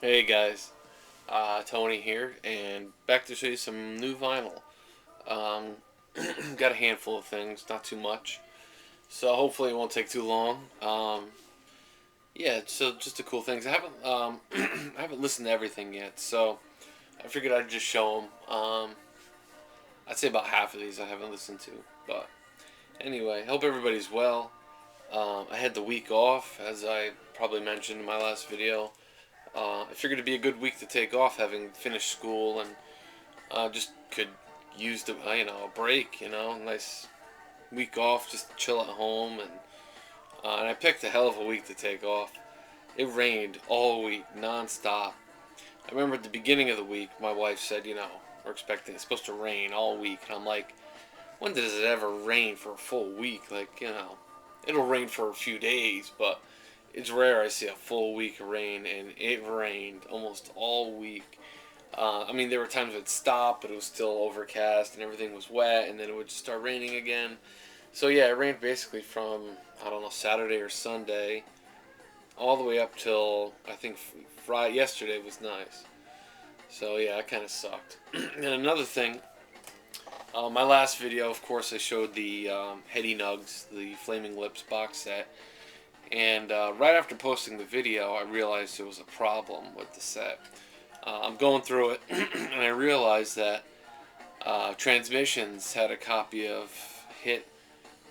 Hey guys, Tony here, and back to show you some new vinyl. Um, got a handful of things, not too much, so hopefully it won't take too long. Yeah, so just the cool things. I haven't I haven't listened to everything yet, so I figured I'd just show them. I'd say about half of these I haven't listened to, but anyway, hope everybody's well. I had the week off, as I probably mentioned in my last video. I figured it'd be a good week to take off, having finished school, and just could use the a break, nice week off, just chill at home, and I picked a hell of a week to take off. It rained all week, nonstop. I remember at the beginning of the week, my wife said, we're expecting it's supposed to rain all week, and I'm like, when does it ever rain for a full week? Like, it'll rain for a few days, but it's rare I see a full week of rain, and it rained almost all week. I mean, there were times it stopped, but it was still overcast and everything was wet, and then it would just start raining again. So yeah, it rained basically from I don't know Saturday or Sunday all the way up till I think Friday. Yesterday was nice. So yeah, it kind of sucked. And another thing, my last video, of course, I showed the Heady Nugs, the Flaming Lips box set, and right after posting the video, I realized there was a problem with the set. I'm going through it, and I realized that Transmissions had a copy of Hit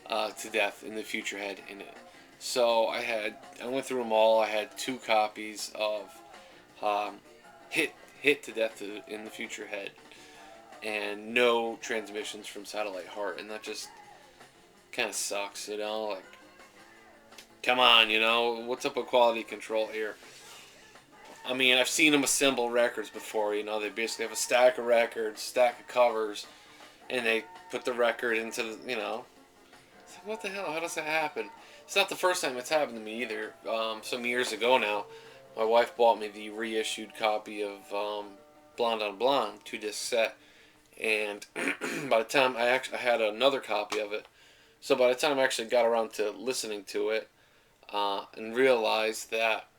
to Death in the Future Head in it. So I went through them all. I had two copies of um, Hit to Death in the Future Head, and no transmissions from Satellite Heart, and that just kind of sucks, Like, come on, what's up with quality control here? I mean, I've seen them assemble records before. They basically have a stack of records, stack of covers, and they put the record into It's like, what the hell? How does that happen? It's not the first time it's happened to me either. Some years ago now, my wife bought me the reissued copy of Blonde on Blonde 2-disc set, and by the time I had another copy of it, so by the time I actually got around to listening to it, and realized that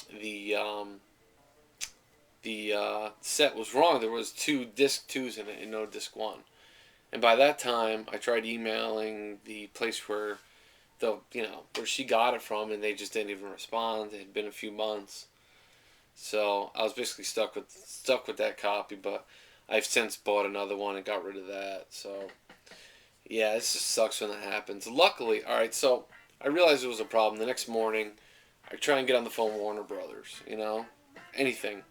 the set was wrong. There was two disc twos in it and no disc one. And by that time, I tried emailing the place where where she got it from, and they just didn't even respond. It had been a few months, so I was basically stuck with that copy. But I've since bought another one and got rid of that. So yeah, it just sucks when that happens. Luckily, all right. So I realized it was a problem. The next morning, I try and get on the phone with Warner Brothers. Anything.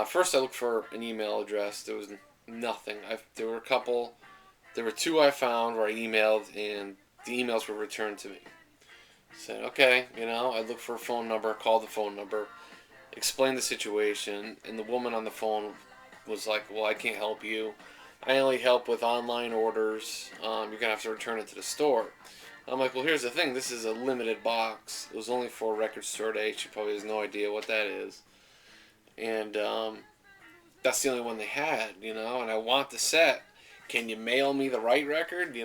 First, I looked for an email address. There was nothing. There were a couple. There were two I found where I emailed, and the emails were returned to me. Said, okay, I looked for a phone number, called the phone number, explained the situation, and the woman on the phone was like, well, I can't help you. I only help with online orders. You're going to have to return it to the store. I'm like, well, here's the thing. This is a limited box. It was only for Record Store Day. She probably has no idea what that is. And that's the only one they had, and I want the set. Can you mail me the right record,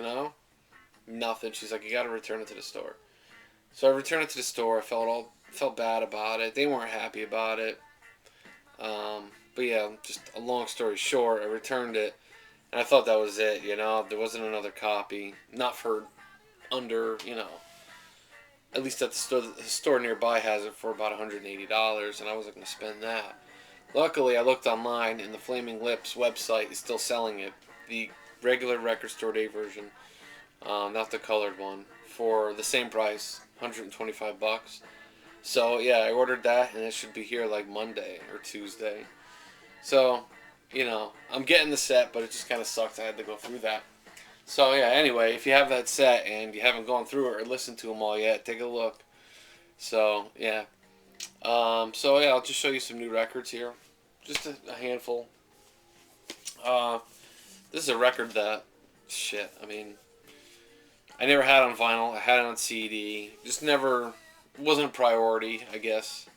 Nothing. She's like, you got to return it to the store. So I returned it to the store. I felt bad about it. They weren't happy about it. But yeah, just a long story short, I returned it, and I thought that was it. There wasn't another copy, not for under, at least at the store nearby has it for about $180, and I wasn't going to spend that. Luckily, I looked online, and the Flaming Lips website is still selling it, the regular Record Store Day version, not the colored one, for the same price, $125. So yeah, I ordered that, and it should be here like Monday or Tuesday. So, I'm getting the set, but it just kind of sucks I had to go through that. So yeah, anyway, if you have that set and you haven't gone through it or listened to them all yet, take a look. So yeah, so yeah, I'll just show you some new records here, just a handful. Uh, this is a record that, shit, I mean, I never had on vinyl. I had it on CD. Just never, wasn't a priority, I guess.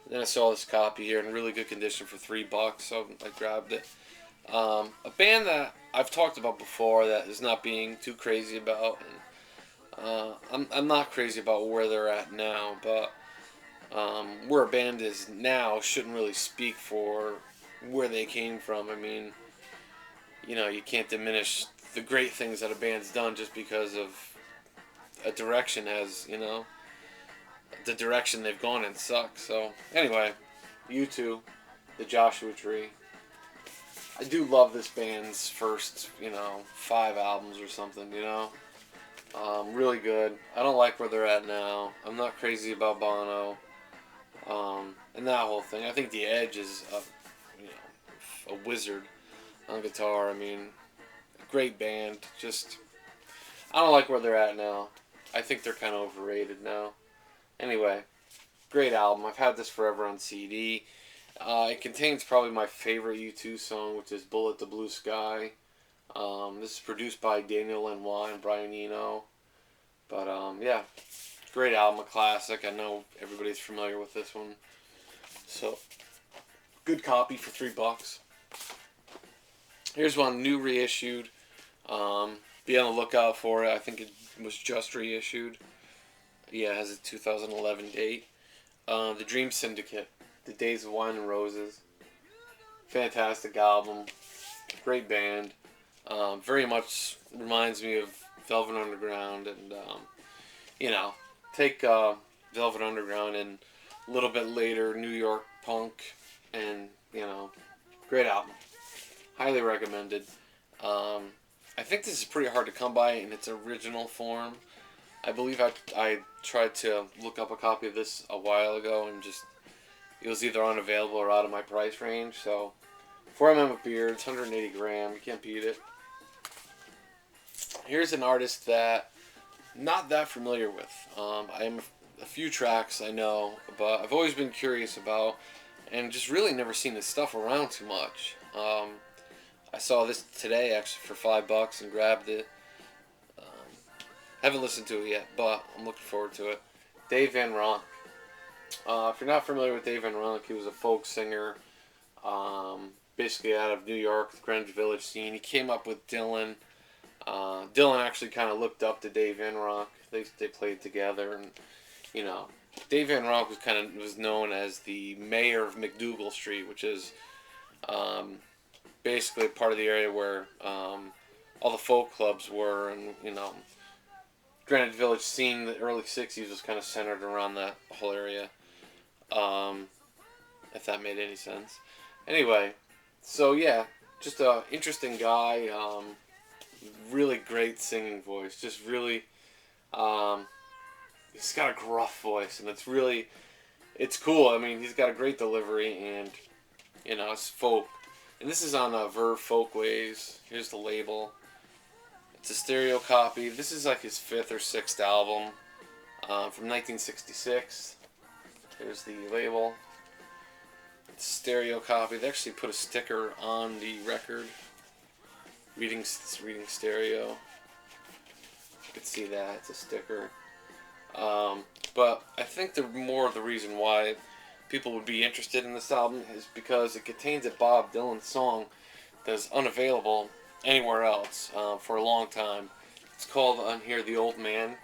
Then I saw this copy here in really good condition for $3, so I grabbed it. A band that I've talked about before that is not being too crazy about, and I'm not crazy about where they're at now, but where a band is now shouldn't really speak for where they came from. I mean, you can't diminish the great things that a band's done just because of a direction has, the direction they've gone in sucks. So, anyway, U2, the Joshua Tree. I do love this band's first, 5 albums or something. Really good. I don't like where they're at now. I'm not crazy about Bono. And that whole thing. I think The Edge is a wizard on guitar. I mean, great band. Just, I don't like where they're at now. I think they're kind of overrated now. Anyway, great album. I've had this forever on CD. It contains probably my favorite U2 song, which is Bullet the Blue Sky. This is produced by Daniel Lanois and Brian Eno. But, yeah, great album, a classic. I know everybody's familiar with this one. So, good copy for $3. Here's one new reissued. Be on the lookout for it. I think it was just reissued. Yeah, it has a 2011 date. The Dream Syndicate, The Days of Wine and Roses. Fantastic album. Great band. Very much reminds me of Velvet Underground, and take Velvet Underground and a little bit later New York punk, and great album. Highly recommended. I think this is pretty hard to come by in its original form. I believe I tried to look up a copy of this a while ago, and it was either unavailable or out of my price range. So 4mm beer, it's 180 gram. You can't beat it. Here's an artist that I'm not that familiar with. I am a few tracks I know, but I've always been curious about, and just really never seen this stuff around too much. I saw this today actually for $5 and grabbed it. Haven't listened to it yet, but I'm looking forward to it. Dave Van Ronk. If you're not familiar with Dave Van Ronk, he was a folk singer, basically out of New York, the Greenwich Village scene. He came up with Dylan. Dylan actually kind of looked up to Dave Van Ronk. They played together, and Dave Van Ronk was known as the mayor of McDougal Street, which is basically part of the area where all the folk clubs were, and Greenwich Village scene in the early 60s was kind of centered around that whole area, if that made any sense. Anyway, so yeah, just an interesting guy, really great singing voice, just really, he's got a gruff voice, and it's cool. I mean, he's got a great delivery, and it's folk. And this is on Verve Folkways. Here's the label. It's a stereo copy. This is like his 5th or 6th album, from 1966. Here's the label. It's a stereo copy. They actually put a sticker on the record. Reading stereo. You can see that. It's a sticker. But I think the reason why people would be interested in this album is because it contains a Bob Dylan song that's unavailable anywhere else for a long time. It's called on here The Old Man.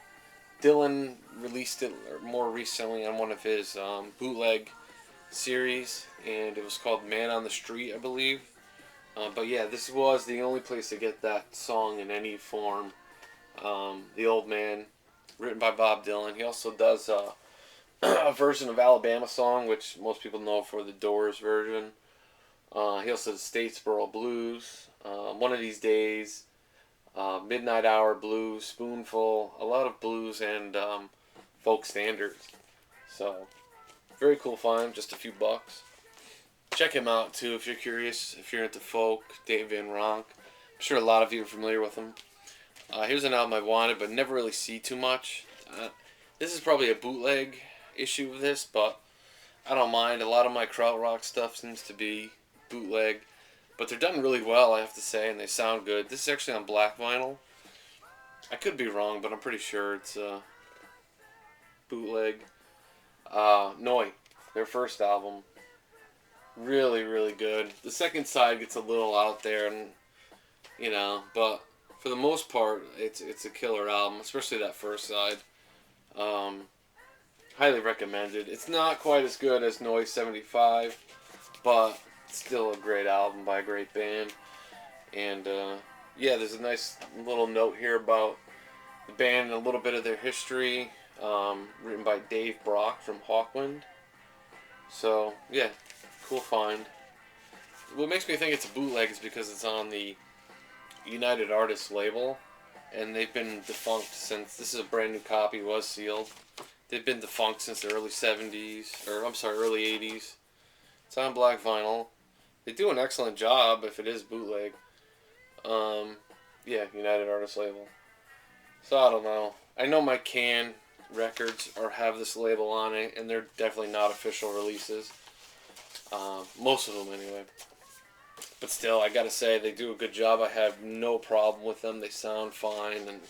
Dylan released it more recently on one of his bootleg series, and it was called Man on the Street, I believe. But yeah, this was the only place to get that song in any form. The Old Man, written by Bob Dylan. He also does a version of Alabama Song, which most people know for the Doors version. He also does Statesboro Blues, One of These Days, Midnight Hour Blues, Spoonful, a lot of blues and folk standards. So, very cool find, just a few bucks. Check him out too if you're curious, if you're into folk, Dave Van Ronk. I'm sure a lot of you are familiar with him. Here's an album I wanted but never really see too much. This is probably a bootleg issue of this, but I don't mind. A lot of my krautrock stuff seems to be bootleg, but they're done really well, I have to say, and they sound good. This is actually on black vinyl. I could be wrong, but I'm pretty sure it's bootleg. Noi, their first album. Really, really good. The second side gets a little out there, and but for the most part, it's a killer album, especially that first side. Highly recommended. It's not quite as good as Noise 75, but still a great album by a great band. And yeah, there's a nice little note here about the band and a little bit of their history, written by Dave Brock from Hawkwind. So yeah, cool find. What makes me think it's a bootleg is because it's on the United Artists label, and they've been defunct since. This is a brand new copy, was sealed. They've been defunct since the early 70s, or I'm sorry, early 80s. It's on black vinyl. They do an excellent job if it is bootleg. Yeah, United Artists label. So I don't know. I know my Can records have this label on it, and they're definitely not official releases. Most of them, anyway. But still, I gotta say, they do a good job. I have no problem with them. They sound fine, and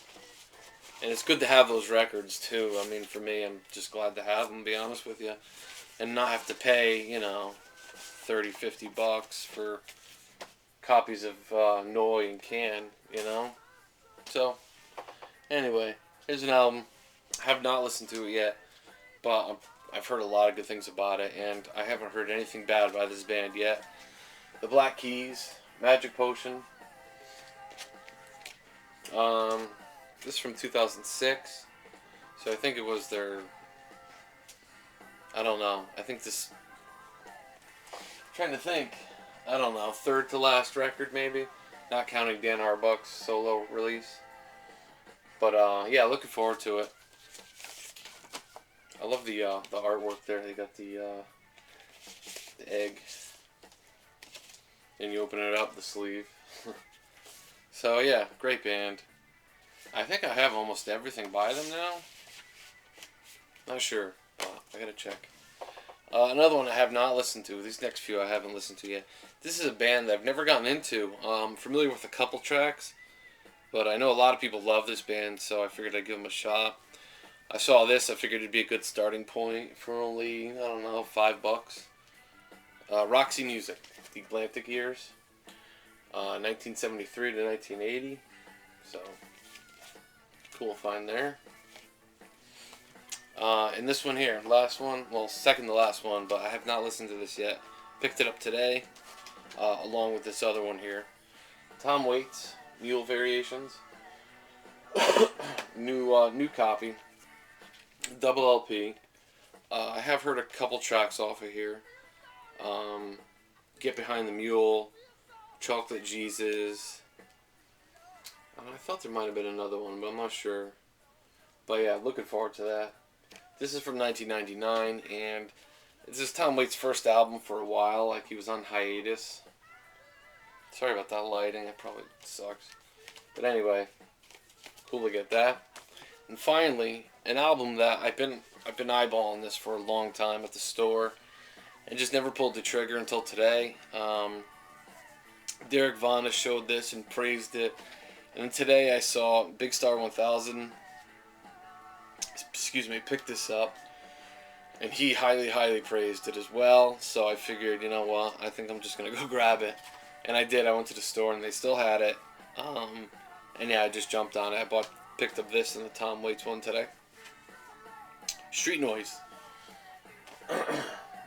it's good to have those records, too. I mean, for me, I'm just glad to have them, to be honest with you. And not have to pay, $30, $50 for copies of Noi and Can, So, anyway, here's an album. I have not listened to it yet, but I've heard a lot of good things about it, and I haven't heard anything bad by this band yet. The Black Keys, Magic Potion. This is from 2006, so I think it was their, I don't know, I think this, I'm trying to think, I don't know, third to last record maybe, not counting Dan Arbuck's solo release. But yeah, looking forward to it. I love the artwork there. They got the egg, and you open it up, the sleeve. So yeah, great band. I think I have almost everything by them now. Not sure. I gotta check. Another one I have not listened to. These next few I haven't listened to yet. This is a band that I've never gotten into. I'm familiar with a couple tracks, but I know a lot of people love this band, so I figured I'd give them a shot. I saw this. I figured it'd be a good starting point for only, I don't know, $5. Roxy Music, the Atlantic Years, 1973 to 1980. So, cool find there. And this one here, last one, well, second to last one, but I have not listened to this yet. Picked it up today, along with this other one here. Tom Waits, Mule Variations. New copy. Double LP. I have heard a couple tracks off of here. Get Behind the Mule, Chocolate Jesus. I thought there might have been another one, but I'm not sure. But yeah, looking forward to that. This is from 1999, and this is Tom Waits' first album for a while, like he was on hiatus. Sorry about that lighting, it probably sucks. But anyway, cool to get that. And finally, an album that I've been eyeballing this for a long time at the store, and just never pulled the trigger until today. Derek Vana showed this and praised it, and today I saw Big Star 1000. Picked this up, and he highly praised it as well. So I figured, you know what, I think I'm just gonna go grab it, and I did. I went to the store and they still had it, and yeah, I just jumped on it. Picked up this and the Tom Waits one today. Street Noise.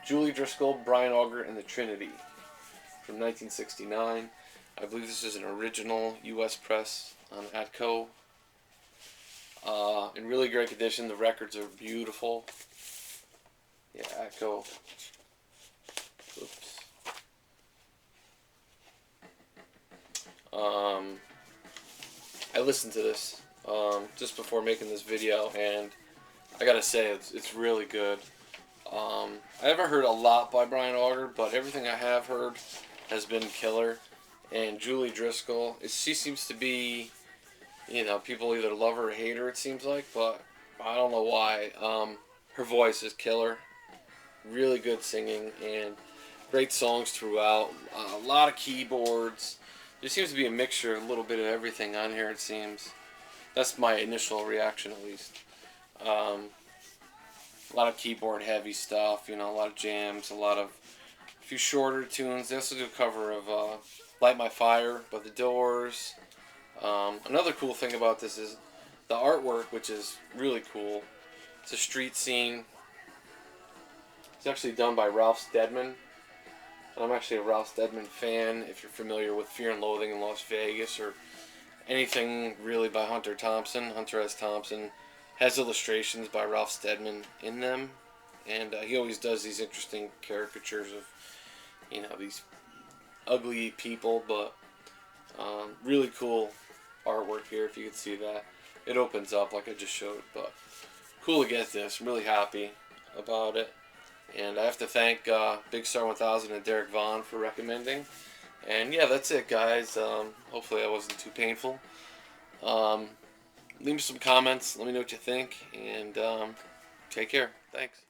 Julie Driscoll, Brian Auger, and the Trinity from 1969. I believe this is an original U.S. press on Atco. In really great condition. The records are beautiful. Yeah, Atco. Oops. I listened to this just before making this video, and I gotta say it's really good. I haven't heard a lot by Brian Auger, but everything I have heard has been killer. And Julie Driscoll, she seems to be, people either love her or hate her, it seems like, but I don't know why. Her voice is killer. Really good singing and great songs throughout. A lot of keyboards. There seems to be a mixture, a little bit of everything on here, it seems. That's my initial reaction, at least. A lot of keyboard heavy stuff, a lot of jams, a few shorter tunes. They also do a cover of Light My Fire by The Doors. Another cool thing about this is the artwork, which is really cool. It's a street scene, It's actually done by Ralph Steadman. And I'm actually a Ralph Steadman fan. If you're familiar with Fear and Loathing in Las Vegas or anything really by Hunter Thompson, Hunter S. Thompson has illustrations by Ralph Steadman in them. And he always does these interesting caricatures of, these ugly people, but really cool artwork here if you can see that. It opens up like I just showed, but cool to get this. I'm really happy about it. And I have to thank Big Star 1000 and Derek Vaughn for recommending. And yeah, that's it, guys. Hopefully I wasn't too painful. Leave me some comments. Let me know what you think. And take care. Thanks.